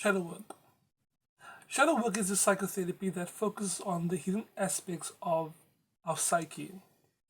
Shadow work. Shadow work is a psychotherapy that focuses on the hidden aspects of our psyche,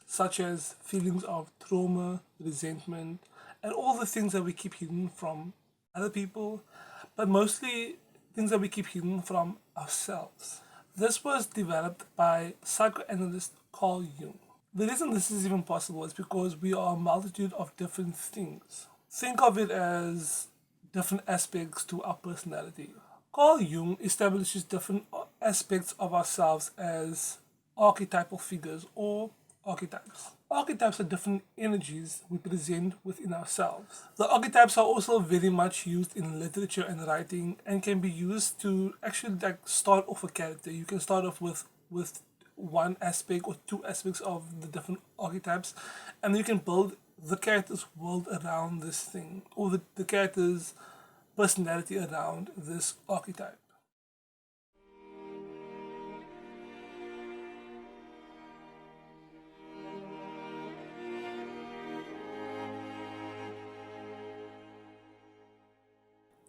such as feelings of trauma, resentment, and all the things that we keep hidden from other people, but mostly things that we keep hidden from ourselves. This was developed by psychoanalyst Carl Jung. The reason this is even possible is because we are a multitude of different things. Think of it as different aspects to our personality. Carl Jung establishes different aspects of ourselves as archetypal figures or archetypes. Archetypes are different energies we present within ourselves. The archetypes are also very much used in literature and writing and can be used to actually start off a character. You can start off with one aspect or two aspects of the different archetypes, and you can build the character's world around this thing, or the character's personality around this archetype.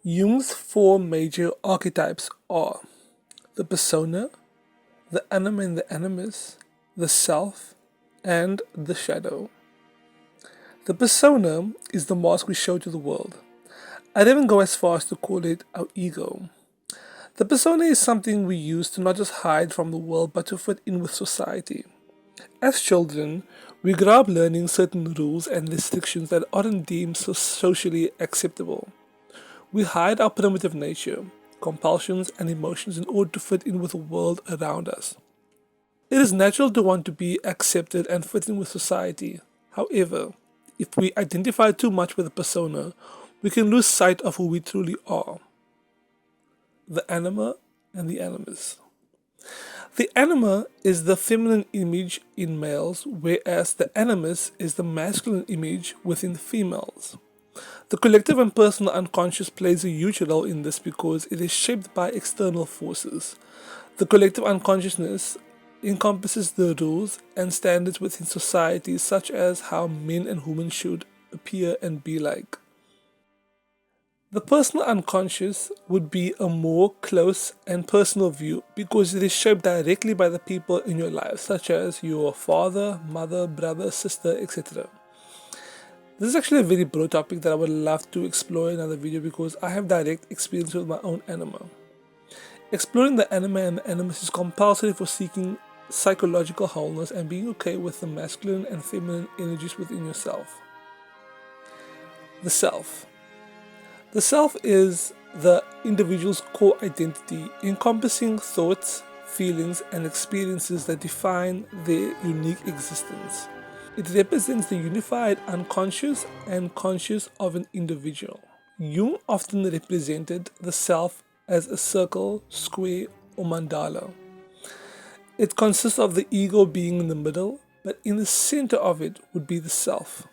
Jung's four major archetypes are the persona, the anima and the animus, the self, and the shadow. The persona is the mask we show to the world. I'd even go as far as to call it our ego. The persona is something we use to not just hide from the world but to fit in with society. As children, we grow up learning certain rules and restrictions that aren't deemed so socially acceptable. We hide our primitive nature, compulsions, and emotions in order to fit in with the world around us. It is natural to want to be accepted and fit in with society. However, if we identify too much with a persona, we can lose sight of who we truly are. The anima and the animus. The anima is the feminine image in males, whereas the animus is the masculine image within females. The collective and personal unconscious plays a huge role in this because it is shaped by external forces. The collective unconsciousness encompasses the rules and standards within society, such as how men and women should appear and be like. The personal unconscious would be a more close and personal view because it is shaped directly by the people in your life, such as your father, mother, brother, sister, etc. This is actually a very broad topic that I would love to explore in another video because I have direct experience with my own anima. Exploring the anima and the animus is compulsory for seeking psychological wholeness and being okay with the masculine and feminine energies within yourself. The self. The self is the individual's core identity, encompassing thoughts, feelings, and experiences that define their unique existence. It represents the unified unconscious and conscious of an individual. Jung often represented the self as a circle, square, or mandala. It consists of the ego being in the middle, but in the center of it would be the self.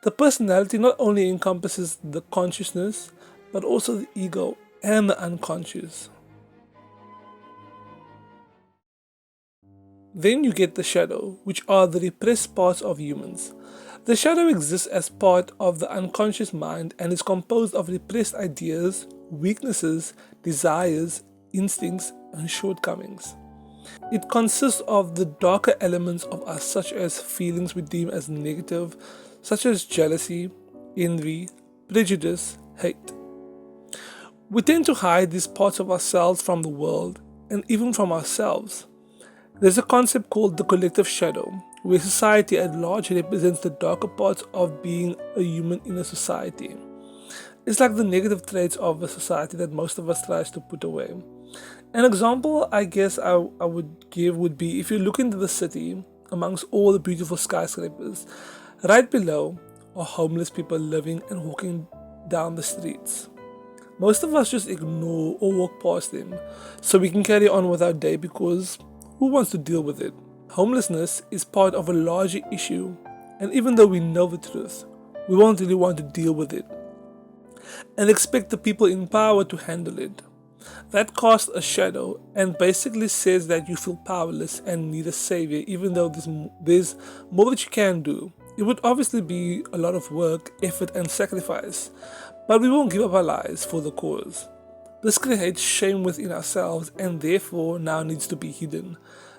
The personality not only encompasses the consciousness, but also the ego and the unconscious. Then you get the shadow, which are the repressed parts of humans. The shadow exists as part of the unconscious mind and is composed of repressed ideas, weaknesses, desires, instincts, and shortcomings. It consists of the darker elements of us, such as feelings we deem as negative, such as jealousy, envy, prejudice, hate. We tend to hide these parts of ourselves from the world and even from ourselves. There's a concept called the collective shadow, where society at large represents the darker parts of being a human in a society. It's like the negative traits of a society that most of us tries to put away. An example I guess I would give would be if you look into the city amongst all the beautiful skyscrapers, right below are homeless people living and walking down the streets. Most of us just ignore or walk past them so we can carry on with our day because who wants to deal with it? Homelessness is part of a larger issue, and even though we know the truth, we won't really want to deal with it and expect the people in power to handle it. That casts a shadow and basically says that you feel powerless and need a savior, even though there's more that you can do. It would obviously be a lot of work, effort, and sacrifice, but we won't give up our lives for the cause. This creates shame within ourselves and therefore now needs to be hidden.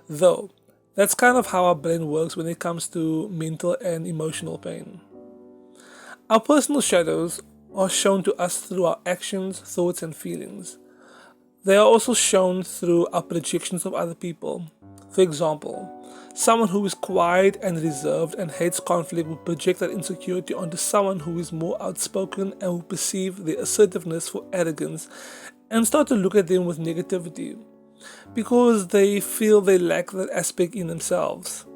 Though, that's kind of how our brain works when it comes to mental and emotional pain. Our personal shadows are shown to us through our actions, thoughts, and feelings. They are also shown through our projections of other people. For example, someone who is quiet and reserved and hates conflict will project that insecurity onto someone who is more outspoken and will perceive their assertiveness for arrogance and start to look at them with negativity because they feel they lack that aspect in themselves.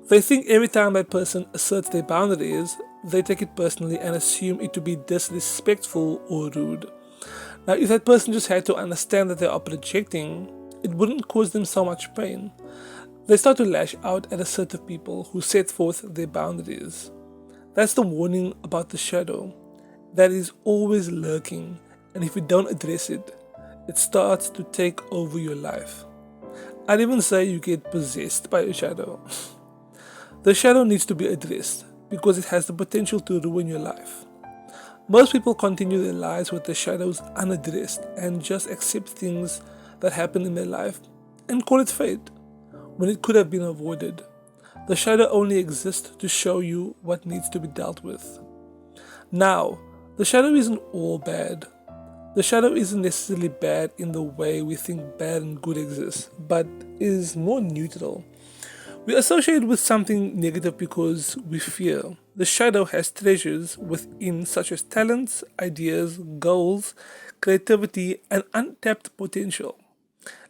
They think every time that person asserts their boundaries, they take it personally and assume it to be disrespectful or rude. Now, if that person just had to understand that they are projecting, it wouldn't cause them so much pain. They start to lash out at assertive people who set forth their boundaries. That's the warning about the shadow that is always lurking, and if you don't address it, it starts to take over your life. I'd even say you get possessed by your shadow. The shadow needs to be addressed because it has the potential to ruin your life. Most people continue their lives with the shadows unaddressed and just accept things that happen in their life and call it fate when it could have been avoided. The shadow only exists to show you what needs to be dealt with. Now, the shadow isn't all bad. The shadow isn't necessarily bad in the way we think bad and good exists, but is more neutral. We associate it with something negative because we fear. The shadow has treasures within, such as talents, ideas, goals, creativity, and untapped potential.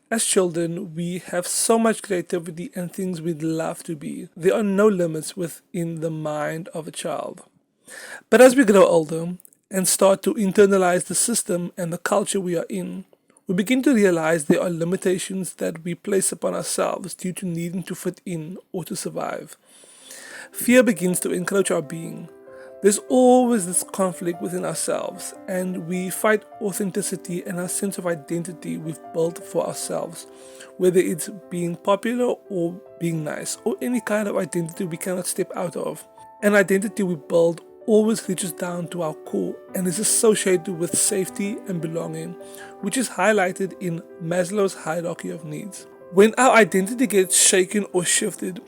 As children, we have so much creativity and things we'd love to be. There are no limits within the mind of a child. But as we grow older and start to internalize the system and the culture we are in, we begin to realize there are limitations that we place upon ourselves due to needing to fit in or to survive. Fear begins to encroach our being. There's always this conflict within ourselves, and we fight authenticity and our sense of identity we've built for ourselves, whether it's being popular or being nice, or any kind of identity we cannot step out of. An identity we build always reaches down to our core and is associated with safety and belonging, which is highlighted in Maslow's hierarchy of needs. When our identity gets shaken or shifted,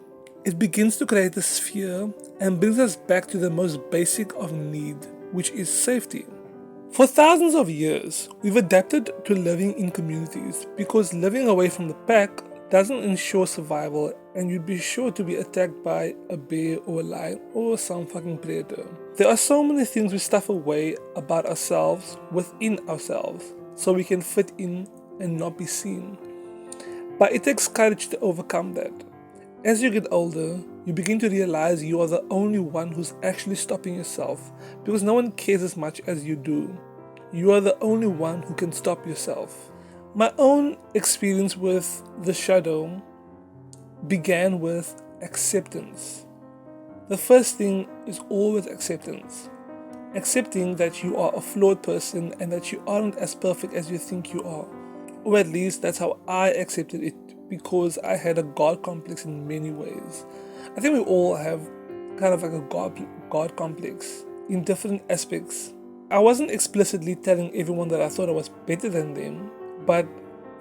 it begins to create this fear and brings us back to the most basic of need, which is safety. For thousands of years, we've adapted to living in communities because living away from the pack doesn't ensure survival and you'd be sure to be attacked by a bear or a lion or some fucking predator. There are so many things we stuff away about ourselves within ourselves so we can fit in and not be seen. But it takes courage to overcome that. As you get older, you begin to realize you are the only one who's actually stopping yourself because no one cares as much as you do. You are the only one who can stop yourself. My own experience with the shadow began with acceptance. The first thing is always acceptance. Accepting that you are a flawed person and that you aren't as perfect as you think you are. Or at least that's how I accepted it because I had a God complex in many ways. I think we all have kind of like a God complex in different aspects. I wasn't explicitly telling everyone that I thought I was better than them, but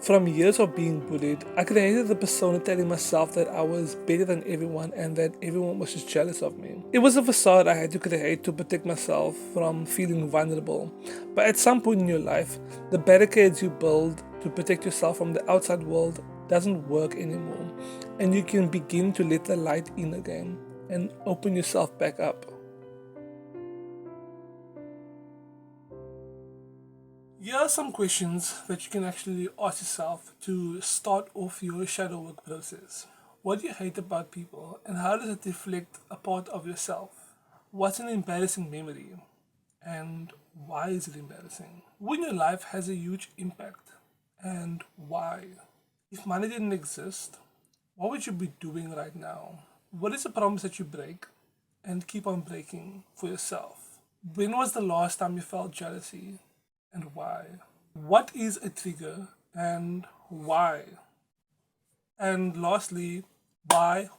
from years of being bullied, I created the persona telling myself that I was better than everyone and that everyone was just jealous of me. It was a facade I had to create to protect myself from feeling vulnerable. But at some point in your life, the barricades you build to protect yourself from the outside world doesn't work anymore, and you can begin to let the light in again and open yourself back up. Here are some questions that you can actually ask yourself to start off your shadow work process. What do you hate about people and how does it reflect a part of yourself? What's an embarrassing memory and why is it embarrassing? Who in your life has a huge impact and why? If money didn't exist, what would you be doing right now? What is a promise that you break and keep on breaking for yourself? When was the last time you felt jealousy and why? What is a trigger and why? And lastly, why?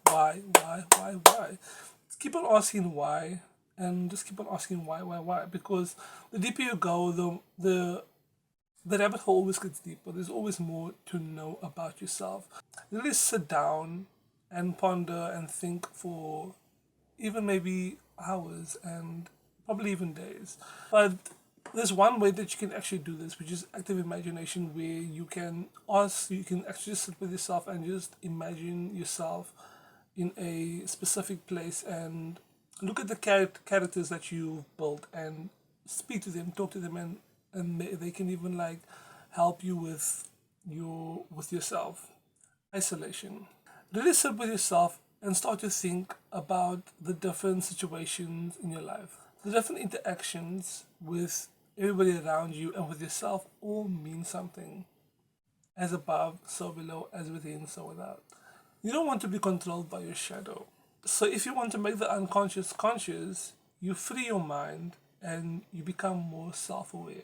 Just keep on asking why and just keep on asking why, because the deeper you go, the the rabbit hole always gets deeper. There's always more to know about yourself. Really sit down and ponder and think for even maybe hours and probably even days. But there's one way that you can actually do this, which is active imagination, where you can actually just sit with yourself and just imagine yourself in a specific place and look at the characters that you've built and speak to them, talk to them, and they can even like help you with yourself. Isolation. Really sit with yourself and start to think about the different situations in your life. The different interactions with everybody around you and with yourself all mean something. As above, so below, as within, so without. You don't want to be controlled by your shadow. So if you want to make the unconscious conscious, you free your mind and you become more self aware.